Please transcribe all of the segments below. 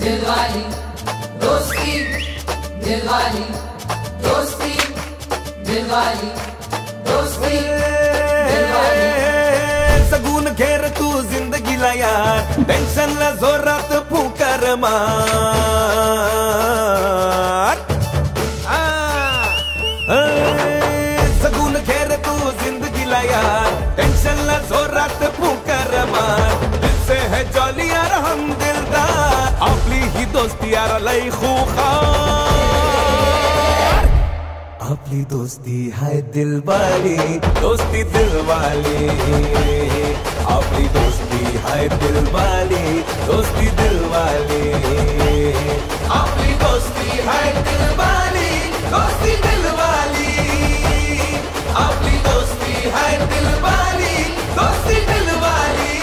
दिलवाली दोस्ती, दिलवाली दोस्ती, दिलवाली दोस्ती, दिलवाली। सगून घेर तू जिंदगीला यार, टेन्शनला जोरात फुंकर मार। सगून घेर तू जिंदगीला यार, टेन्शनला जोरात फुंकर मार। दिल से है जॉली यार हम दिलदार, आपली ही दोस्ती यार लई खूखार। आपली दोस्ती है दिलवाली, दोस्ती दिलवाली। आपली दोस्ती है दिलवाली, दोस्ती दिलवाली। आपली दोस्ती है दिलवाली, दोस्ती दिलवाली। आपली दोस्ती है दिलवाली, दोस्ती दिलवाली।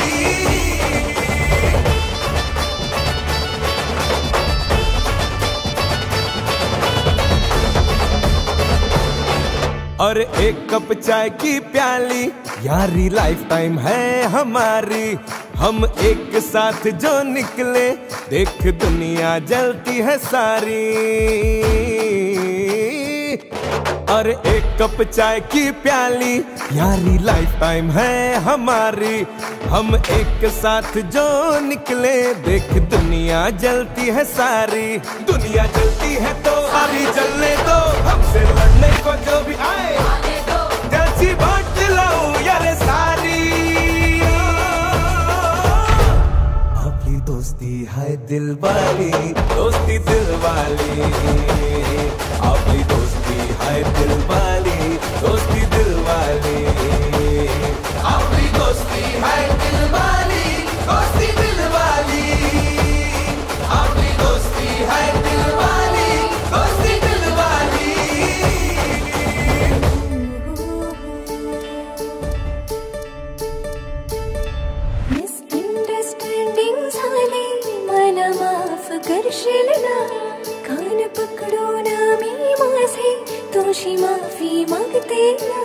और एक कप चाय की प्याली, यारी लाइफ टाइम है हमारी। हम एक साथ जो निकले, देख दुनिया जलती है सारी। और एक कप चाय की प्याली, यारी लाइफ टाइम है हमारी। हम एक साथ जो निकले, देख दुनिया जलती है सारी। दुनिया जलती है तो अभी जलने दो, हमसे लड़ने को जो भी आए जलसी बांट दिलाऊं यार सारी। आपली दोस्ती है दिलवाली, दोस्ती दिलवाली। आपली दोस्ती है दिलवाली, दोस्ती दिलवाली। आपली दोस्ती है दिलवाली, दोस्ती दिलवाली। आपली दोस्ती है दिलवाली, दोस्ती दिलवाली। मिसअंडरस्टँडिंग झाली, मला माफ करशील ना? कान पकडून मी माझे तुझी माफी मागते ना।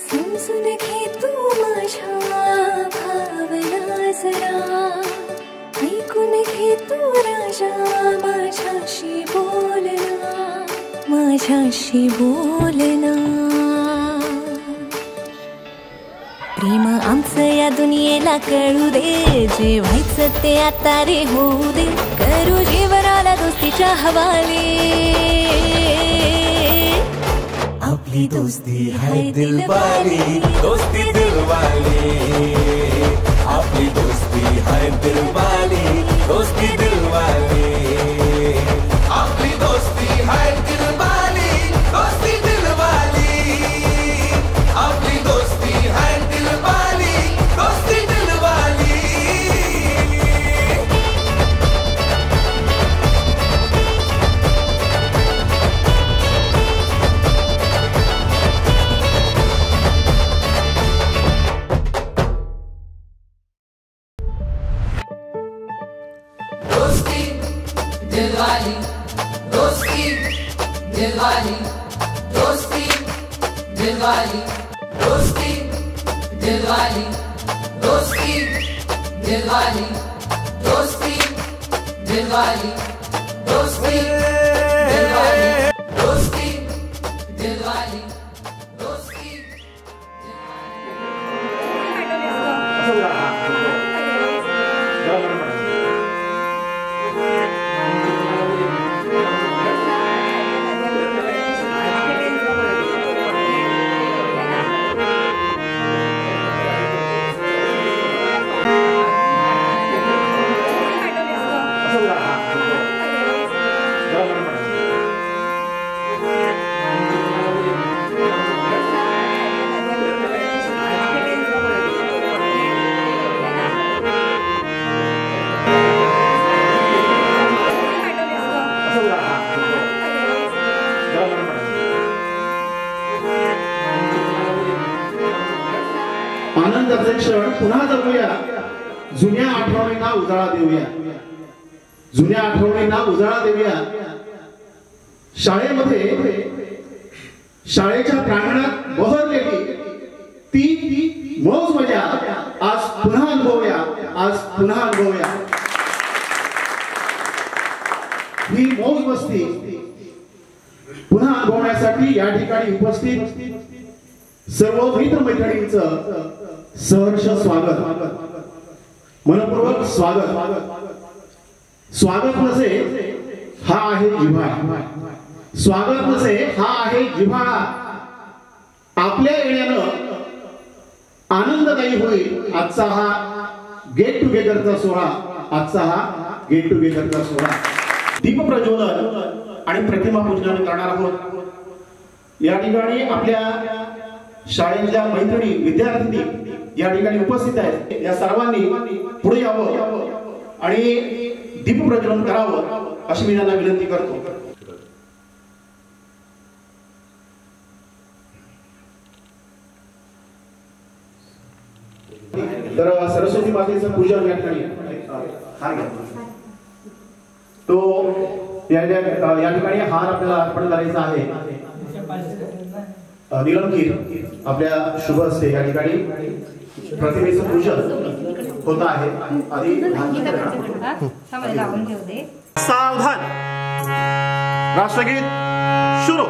समजून घे तू माझ्या भावना जरा, ऐकून घे तू राजा माझ्याशी बोलना, माझ्याशी बोलना। प्रेम आमचं या दुनियेला कळू दे, जे व्हायचं ते आता रे होऊ दे। करू जीवनाला दोस्तीच्या हवाले, आपली दोस्ती है दिलवाली, दोस्ती दिलवाली। आपली दोस्ती है दिलवाली, दोस्ती दिलवाली। आपली दोस्ती है दिलवाली, दोस्ती दिलवाली। आपली दोस्ती है दिलवाली, दोस्ती दिलवाली। दोस्ती, दिलवाली दोस्ती, दिलवाली दोस्ती, दिलवाली दोस्ती, दिलवाली दोस्ती, दिलवाली दोस्ती, दिलवाली दोस्ती, दिलवाली दोस्ती, दिलवाली दोस्ती। आनंदाचे क्षण पुन्हा जगूया, जुन्या आठवणींना उजाळा देऊया, जुन्या आठवणींना उजाळा देऊया। शाळेमध्ये शाळेच्या प्रांगणात बहरलेली ती मौज मजा आज पुन्हा अनुभवूया। आज पुन्हा अनुभवूया. ही मौज मस्ती पुन्हा अनुभवण्यासाठी या ठिकाणी उपस्थित सर्व मित्र मैत्रिणींचं सहर्ष स्वागत, मनपूर्वक स्वागत. स्वागत नसे हा आहे जिव्हाळा, स्वागत नसे हा आहे जिव्हाळा. आपल्या येण्यानं आनंददायी होईल आजचा हा गेट टुगेदरचा सोहळा. आजचा हा गेट टुगेदरचा सोहळा दीप प्रज्वलन आणि प्रतिमा पूजन करणार आहोत. या ठिकाणी आपल्या शाळेतल्या मैत्रिणी विद्यार्थी या ठिकाणी उपस्थित आहेत. या सर्वांनी पुढे यावं आणि दीप प्रज्वलन करावं अशी मी त्यांना विनंती करतो. तर सरस्वती मातेचं पूजन या ठिकाणी तो या ठिकाणी हार आपल्याला अर्पण करायचा आहे. निलंकीर आपल्या शुभ असते या ठिकाणी प्रतिमेचं पूजन होत आहे. आधी सावधान, राष्ट्रगीत सुरू.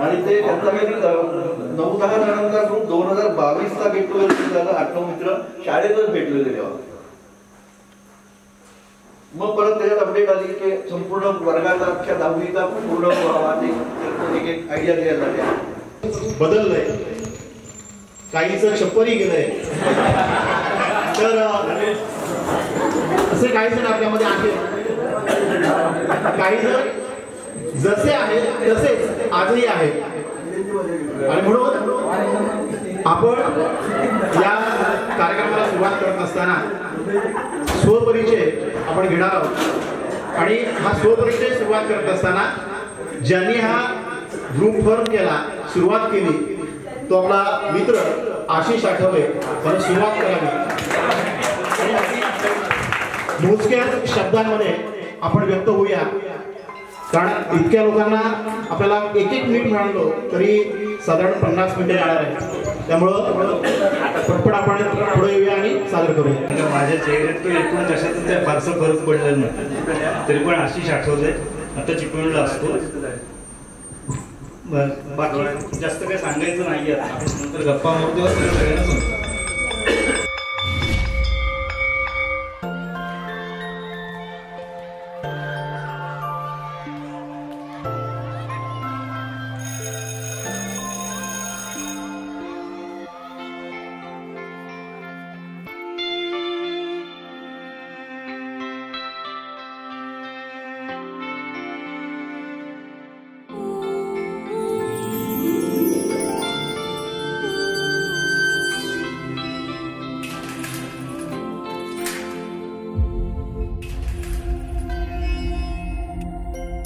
आणि ते त्यांचा काहीतरी 9-10 जणांचा ग्रुप 2022चा गेट टुगेदर झाला. 8-9 मित्र शाळेतच भेटलेले तेव्हा. मग परत त्याच्यात अपडेट आली की संपूर्ण वर्गाचा अख्ख्या 10वीचा पूर्ण व्हावा, एक आयडिया द्यायला लागल्या. बदललंय, काहीच छप्परही गेलंय. तर असे काही जण आपल्यामध्ये आहेत, काही जण जसे आहेत तसेच आजही आहेत. आणि म्हणून आपण या कार्यक्रमाला सुरुवात करत असताना स्वपरिचय आपण घेणार आहोत. आणि हा स्वपरिचय सुरुवात करत असताना ज्यांनी हा ग्रुप फॉर्म केला, सुरुवात केली, तो आपला मित्र आशिष आठवले. पण सुरुवात करावी, मोजक्या शब्दांमध्ये आपण व्यक्त होऊया, कारण इतक्या लोकांना आपल्याला एक मिनिट मिळालो तरी साधारण 50 मिनिटे जाणार आहे. त्यामुळं पटपट आपण पुढे येऊया आणि सादर करूया. माझ्या चेहऱ्यात तो एकूण कशातून त्या फारसं फरक पडलेला नाही, तरी पण आशिष आठवले आता चिपळूणला असतो. बाकी जास्त काही सांगायचं नाही, नंतर गप्पा मारतो.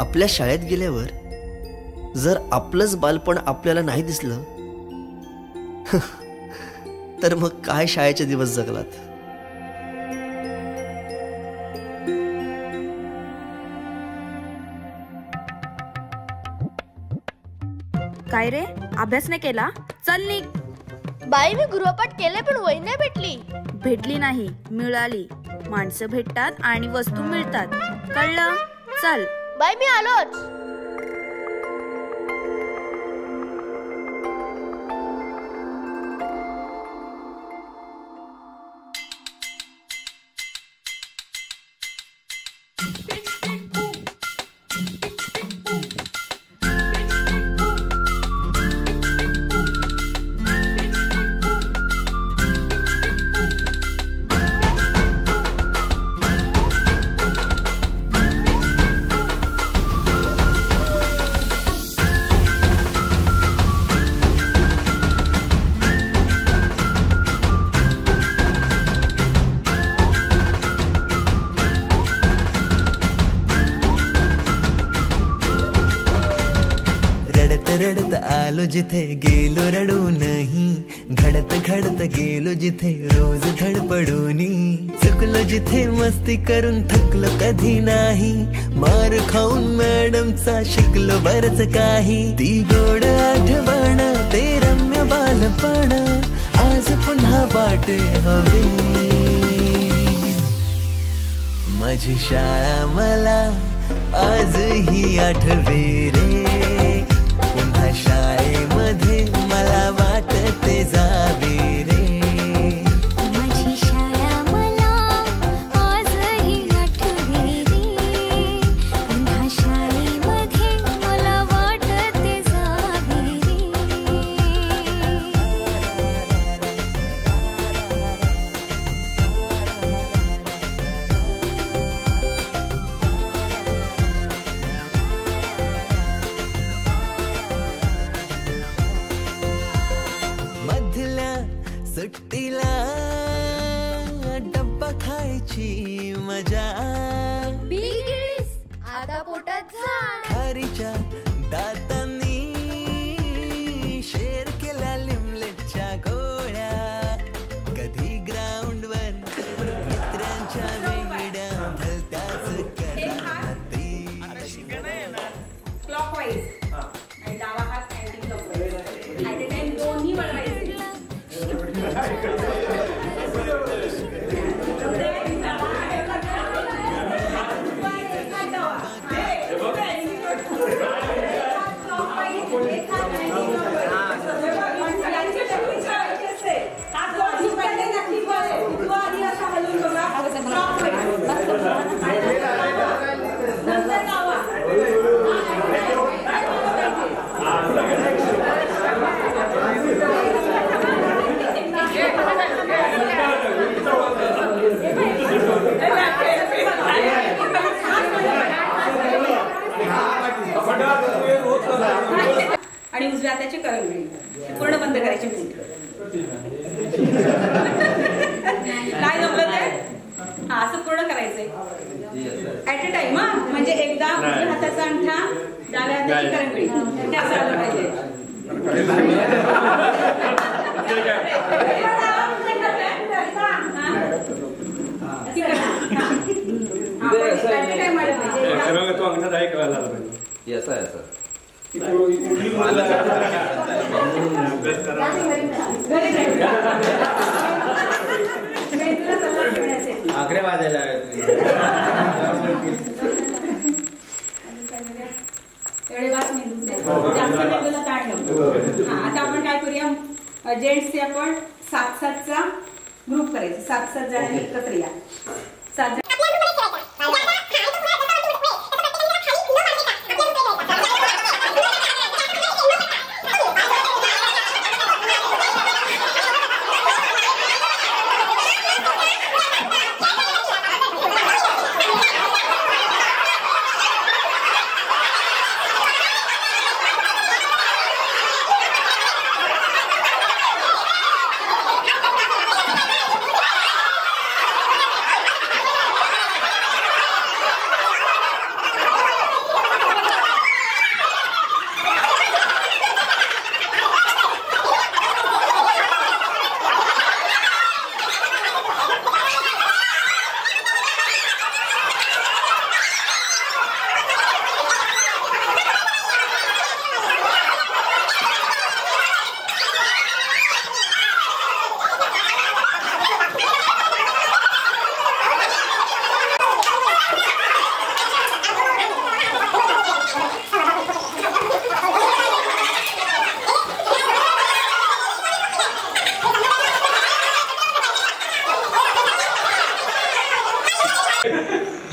आपल्या शाळेत गेल्यावर जर आपलंच बालपण आपल्याला नाही दिसलं तर मग काय शाळेचे दिवस जगलात. काय रे, अभ्यास नाही केला? चल निघ. बाई मी गृहपाठ केले पण वही नाही भेटली. भेटली नाही, मिळाली. माणसं भेटतात आणि वस्तू मिळतात, कळलं? चल बाई मी आलोच. रडत आलो जिथे गेलो रडू नाही, घडत घडत गेलो जिथे रोज धडपडूनी, चुकलो जिथे मस्ती करून थकलो कधी नाही, मार खाऊन मॅडमचा शिकलो बरच काही. ती गोड आठवण, ते रम्य बालपण आज पुन्हा वाटे हवे. माझी शाळा मला आजही आठवे रे, पुन्हा शाळेमध्ये मला वाटते जावे रे. माझी शाळा मला आजही आठवे रे, पुन्हा शाळेमध्ये मला वाटते जावे रे. सुट्टीला डब्बा खायची मजा, आता पोटात झाड, खारीच्या दातांनी शेर केला लिमलेटच्या गोळ्या, कधी ग्राउंडवर मित्रांच्या वेड्या भलत्याच करती. क्लॉकवाईज आणि डावा हात anti clockwise at a time दोन्ही वळवायचे. आणि उजव्या हाताची करंगळी पूर्ण बंद करायची मूठ. काय जमलं ते? हा असं पूर्ण करायचंय ऍट अ टाइम. हा म्हणजे एकदा उजव्या हाताचा अंगठा डाव्या हाताची करंगळी हे असं आलं पाहिजे. आकडे वाजायला एवढे वाच मेंदू जास्त मेंदूला ताण नको. आता आपण काय करूया, जेंट्सचे आपण 7-7चा ग्रुप करायचा. 7-7 जणांनी एकत्र या. 7 जण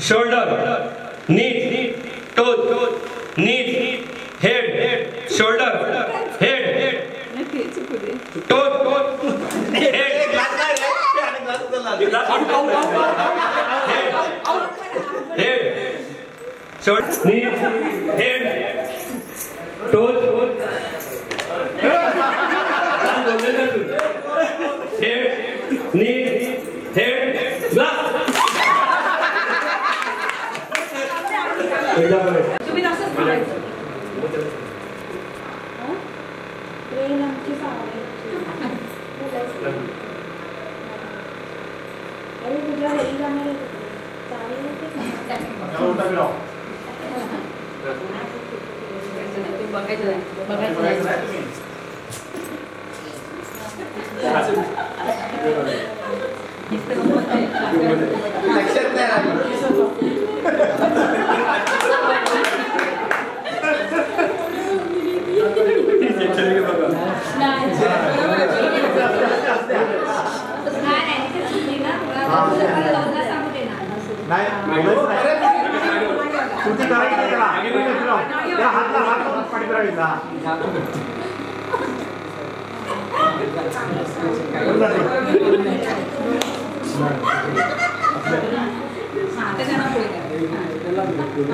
shoulder, knee, toe, knee, head, shoulder, head, toe, head, shoulder, knee, head, toe, head, knee, head, block. तुम्ही असंच म्हणायचं.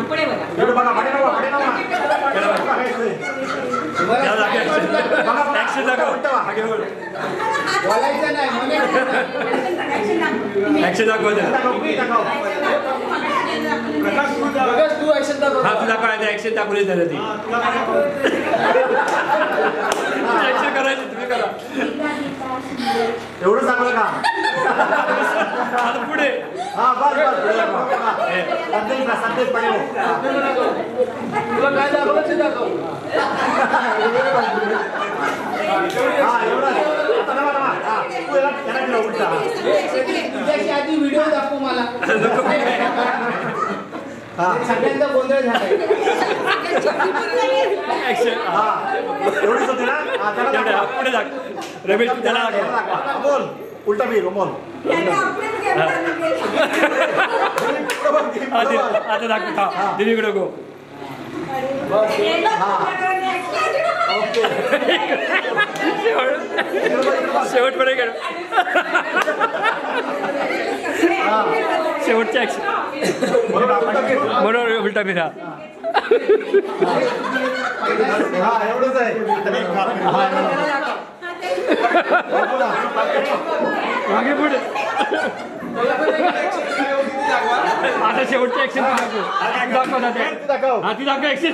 पुढे बघा ऍक्शन दाखव. हा तुला काय ऍक्शन दाखवली झालं ती ऍक्शन करायची तुम्ही करा. एवढं चांगलं का पुढे. हा बस तुला काय दाखवलं ते दाखव. हा एवढं आधी व्हिडिओ दाखव मला. सगळ्यांचा गोंधळ झाला. एवढंच होते ना. पुढे दाख रमेश त्याला बोल उलटा फिर बोल. आता दाखव दिदीकडे गो. शेवटपर्यंत शेवटच्या ऍक्शन बरोबर उलटा फिरा. एवढंच आहे. मागे पुढे आता शेवटची ऍक्शन दाखव ना ते. हा ती दाखव ऍक्शन.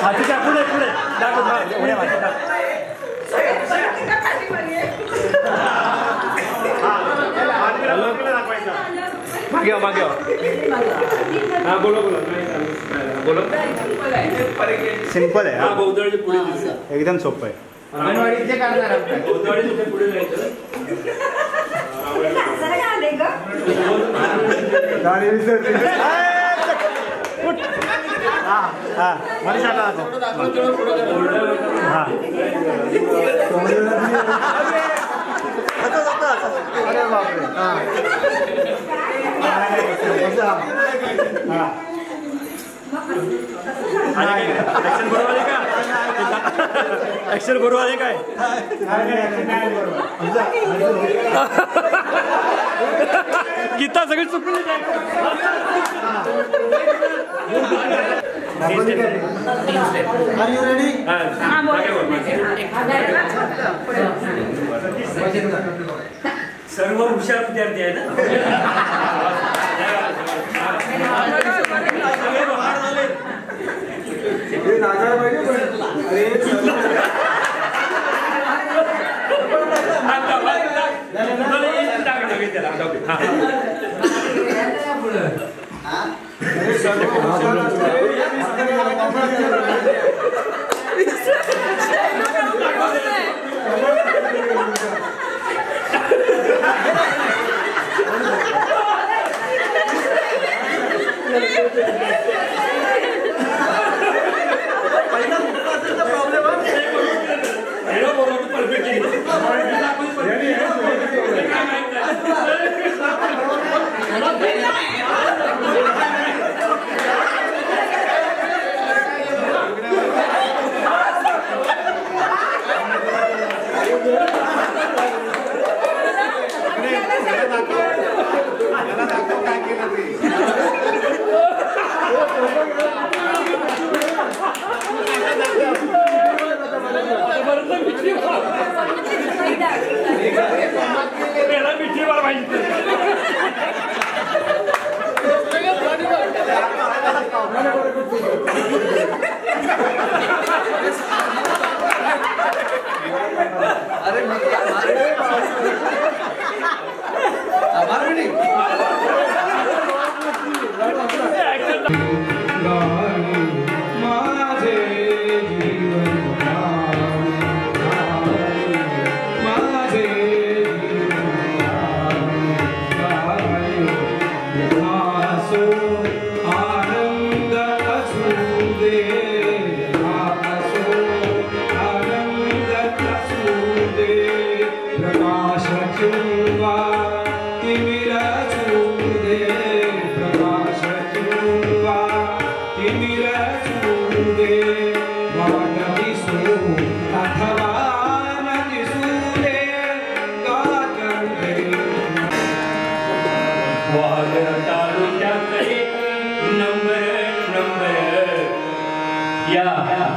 हातीच्या पुढे पुढे दाखव. मागे मागे. हा बोला बोला बोला. सिंपल आहे. हा बौद्धवाडीच्या पुढे एकदम सोपं आहे. अंगणवाडीचे करणार बौद्धवाडीच्या पुढे जायचं. अरे बापरे. ऍक्शन बरोबर आहे काय? गीता सगळी चुकली काय? सर्व हुशार विद्यार्थी आहे ना.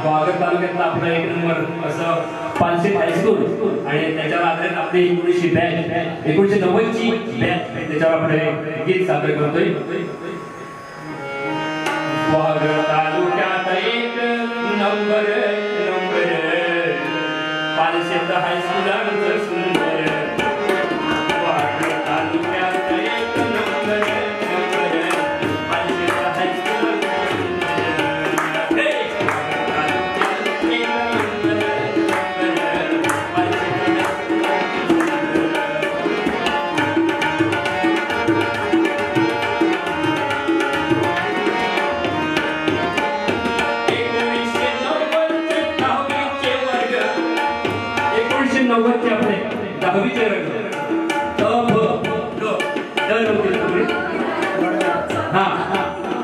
वाघर तालुक्यातला आपला 1 नंबर असं 500 हायस्कूल आणि त्याच्यावर आधारित आपली 1900 बॅच 1990 ची बॅच त्याच्यावर आपण गीत सादर करतोय. वाघर तालुक्यात 1 नंबर 500 हायस्कूल सुंदर. वाघर तालुक्यात 1 नंबर 500 हायस्कूल. आपले 10वीचे वर्ग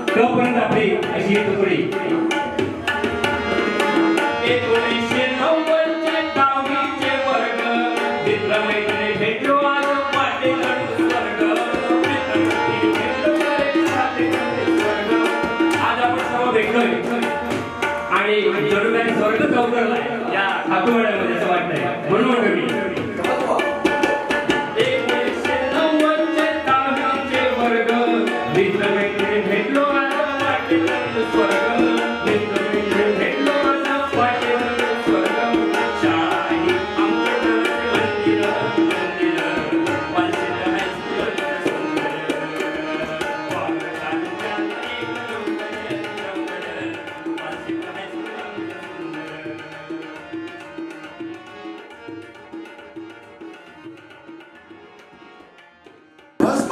क पर्यंत आपली अशी तुकडी 1990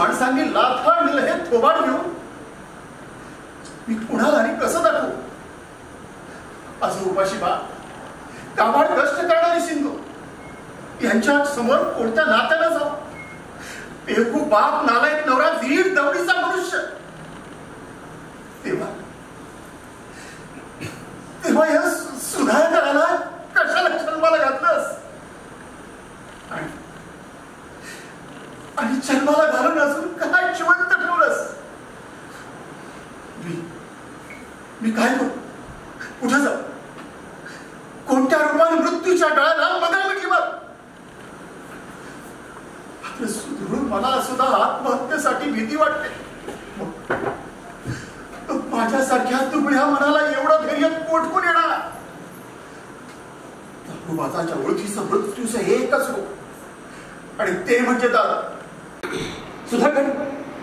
माणसांनी लाथा आणलं हे थोबाड घेऊ मी कुणाला आणि कसं दाखवू? आज उपाशी बा काबाड कष्ट करणारी सिंधू यांच्या समोर कोणत्या नात्याला जाऊ? बेवकूफ बाप, नालायक नवरा, वीर दवडीचा मनुष्य. तेव्हा या सुधाकराला कशाला जन्माला घातलंस? आणि जन्माला घालून अजून काय जिवंत ठेवलंस? मी काय करू? कुठे जाऊ? कोणत्या रूपाने मृत्यूच्या डोळ्याला बघा मी किंमत? सुदृढ मनाला सुद्धा आत्महत्येसाठी भीती वाटते. माझ्यासारख्या दुबळ्या मनाला एवढं धैर्य कोठून येणार? दारूबाजाच्या ओळखीचं मृत्यूचं एकच रूप आणि ते म्हणजे दारू. सुधाकर,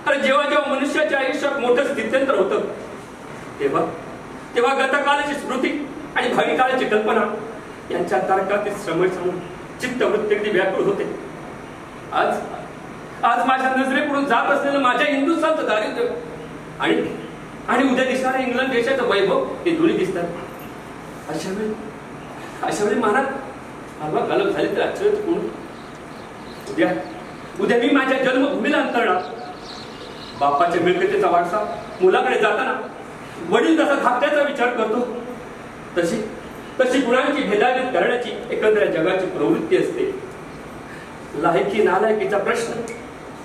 अरे जेव्हा जेव्हा मनुष्याच्या आयुष्यात मोठं स्थित्यंतर होतं तेव्हा गतकाळाची स्मृती आणि भावी काळाची कल्पना यांच्या तारकातील श्रमण चित्तवृत्ती अगदी व्याकुळ होते. आज माझ्या नजरेपुढून जात असलेलं माझ्या हिंदुस्थानचं दारिद्र्य आणि उद्या दिसणाऱ्या इंग्लंड देशाचं वैभव हे दोन्ही दिसतात. अशा वेळी महाराज हलवा गालप झाली तर आश्चर्य कोण? उद्या मी माझ्या जन्मभूमीला अंतरणार. बापाच्या मिळकतीचा वारसा मुलाकडे जाताना वडील जसा धाकट्याचा विचार करतो तशी गुणांची भेदाभेद करण्याची एकंदर जगाची प्रवृत्ती असते. लायकी नालायकीचा प्रश्न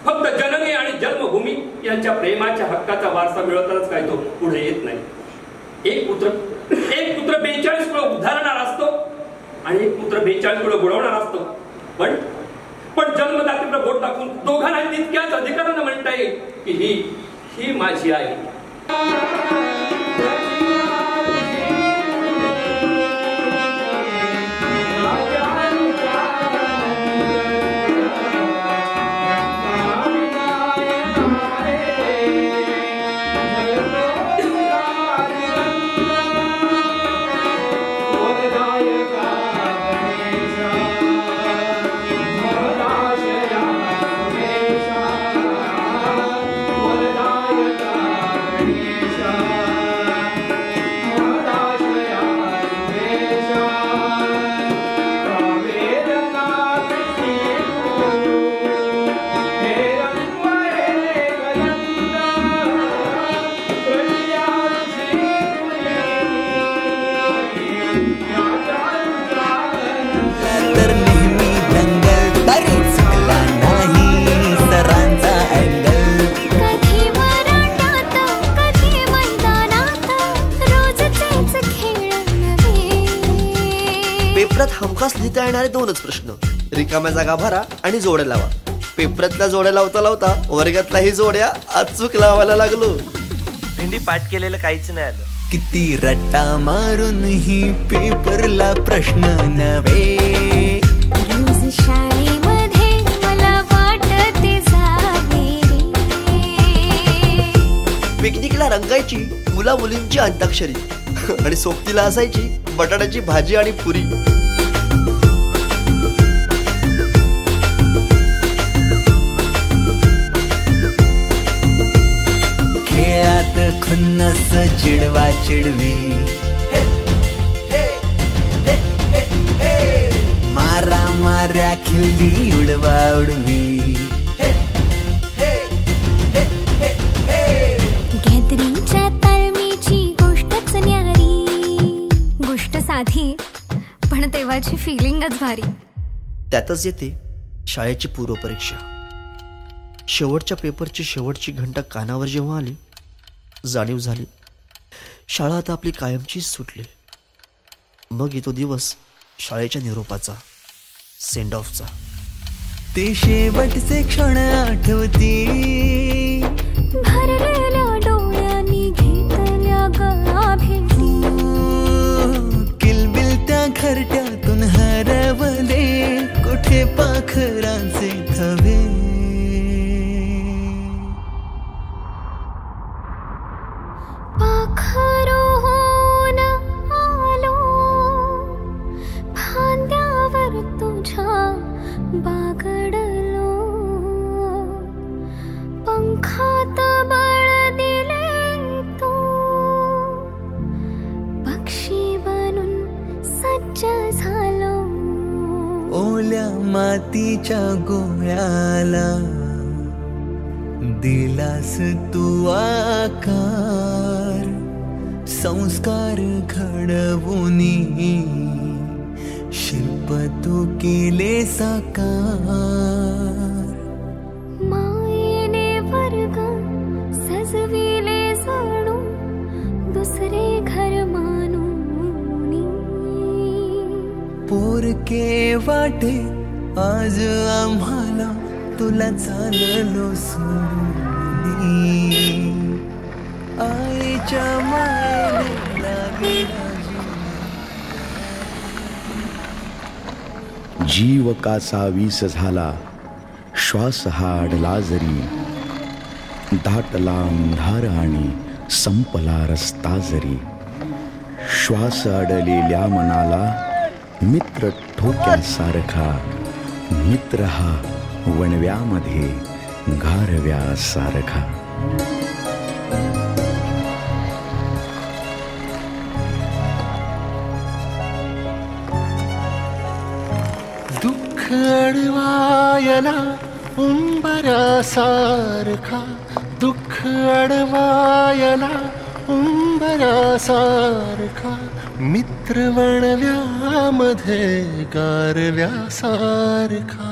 फक्त जननी आणि जन्मभूमी यांच्या प्रेमाच्या हक्काचा वारसा मिळवताच काय तो पुढे येत नाही. एक पुत्र 42 कुळ उद्धारणार असतो आणि एक पुत्र 42 कुळ बुडवणार असतो. पण जन्मदात्याकडे बोट टाकून दोघांना तितक्याच अधिकारानं म्हणता येईल की ही माझी आई. हमखास लिहिता येणारे दोनच प्रश्न, रिकाम्या जागा भरा आणि जोड्या लावा. पेपरातल्या जोड्या लावता लावता वर्गातल्याही जोड्या अचूक लावायला लागलो. भेंडी पाठ केलेलं काहीच नाही आलं. किती रट्टा मारून ही पेपरला प्रश्न नव्हे. रोज शाळेमध्ये मला वाटते जावेरी. पिकनिकला रंगायची मुला मुलींची अंताक्षरी आणि सोबतीला असायची बटाट्याची भाजी आणि पुरी. खेळात खुन्नस चिडवा चिडवी, मारा माऱ्या खिल्ली उडवा उडवी. गॅदरिंगच्या ताळमेची गोष्टच न्यारी. गोष्ट साधी पण तेव्हाची फिलिंगच भारी. त्यातच येते शाळेची पूर्वपरीक्षा. शेवटच्या पेपरची शेवटची घंटा कानावर जेव्हा आली जाणीव झाली शाळा आता आपली कायमचीच सुटली. मग येतो दिवस शाळेच्या निरोपाचा, सेंड ऑफचा. ते शेवटचे क्षण आठवती, भरलेल्या डोळ्यांनी घेतल्या गळा भेटी. किलबिल त्या घरट्यातून हरवले कुठे पाखरांचे थवे. पाखरोन आलो फांद्यावर तुझ्या बागडलो. ओल्या मातीच्या गोळ्याला दिलास तू आकार, संस्कार घडवुनी शिल्प तू केले साकार. मायेने वर्ग सजविले जाणू दुसरे घर मानूनी. पोरके वाटे आज आम्हाला तुला चाललो सोडून. आईच्या मायेने लागली जीव काचा वीस झाला, श्वास हाडला जरी, दाटला अंधार आणि संपला रस्ता जरी. श्वास अडलेल्या मनाला मित्र ठोक्यासारखा, मित्र हा वणव्यामध्ये गारव्यासारखा. दुःख अडवायला उंबरासारखा, दुःख अडवायला उंबरासारखा. मित्र वणव्यामध्ये गारव्यासारखा.